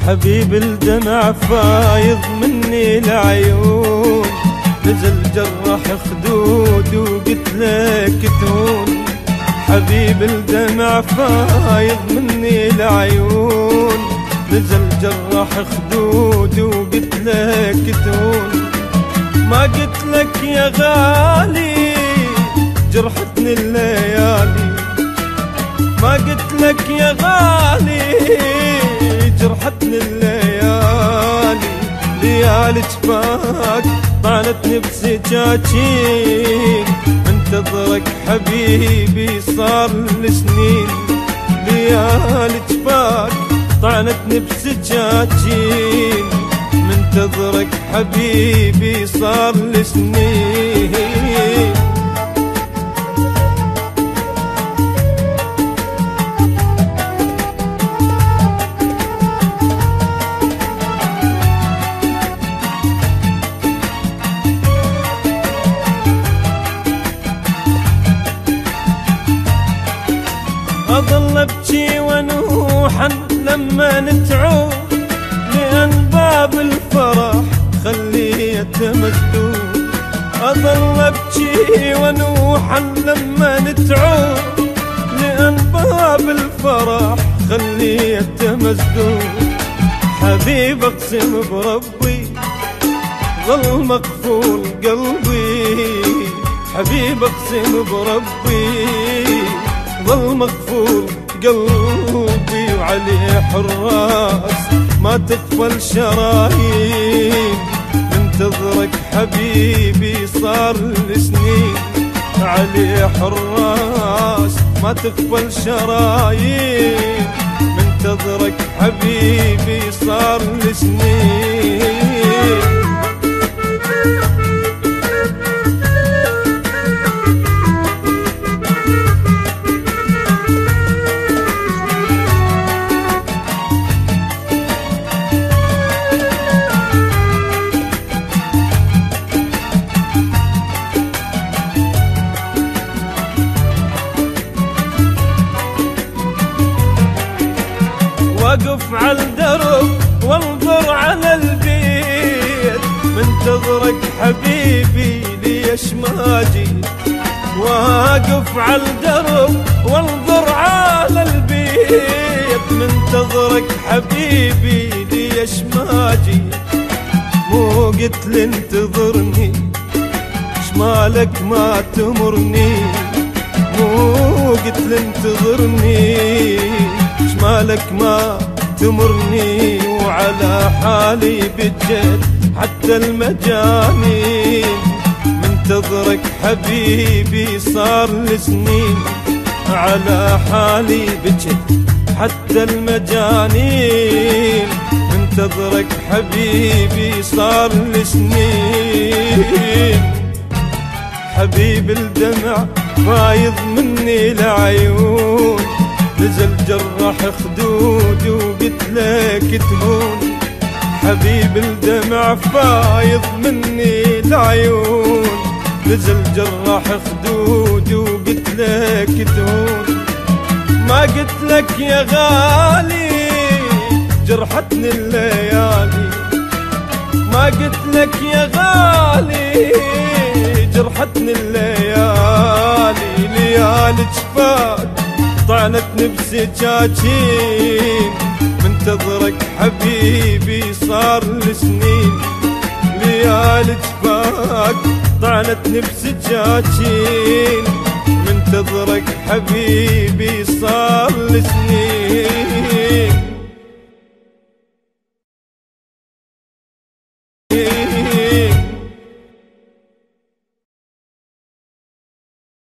حبيب الدمع فايض مني العيون، نزل جرح خدود وقلت لك تهون. حبيب الدمع فايض مني العيون، نزل جرح خدود وقلت لك تهون. ما قلت لك يا غالي جرحتني الليالي، ما قلت لك يا غالي جرحتني الليالي. ليالي جفاك طعنتني بسكاكين، منتظرك حبيبي صار لسنين. ليالي جفاك طعنتني بسكاكين، منتظرك حبيبي صار لسنين. أظل أبكي ونوحا لما نتعود، لأن باب الفرح خليته مسدود. أظل أبكي ونوحا لما نتعود، لأن باب الفرح خليته مسدود. حبيب أقسم بربي ظل مقفول قلبي، حبيب أقسم بربي ظل مقفول قلبي. وعليه حراس ما تخفى الشرايين، منتظرك حبيبي صار لسنين. عليه حراس ما تخفى الشرايين، منتظرك حبيبي صار لسنين. واقف على الدرب وانظر على البيت، منتظرك حبيبي ليش ما جيت. واقف على الدرب وانظر على البيت، منتظرك حبيبي ليش ما جيت. مو قلت لي انتظرني شمالك ما تمرني، مو قلت لي انتظرني شمالك ما تمرني. وعلى حالي بجيت حتى المجانين، منتظرك حبيبي صار لسنين. على حالي بجيت حتى المجانين، منتظرك حبيبي صار لسنين. حبيب الدمع فايض مني العيون، نزل جرح خدود وقلت لك تهون. حبيب الدمع فايض مني العيون، نزل جرح خدود وقلت لك تهون. ما قلت لك يا غالي جرحتني الليالي، ما قلت لك يا غالي جرحتني الليالي. ليالي جفاك طعنتني بسكاكين، منتظرك حبيبي صار لسنين. ليالي جفاك طعنتني بسكاكين، منتظرك حبيبي صار لسنين.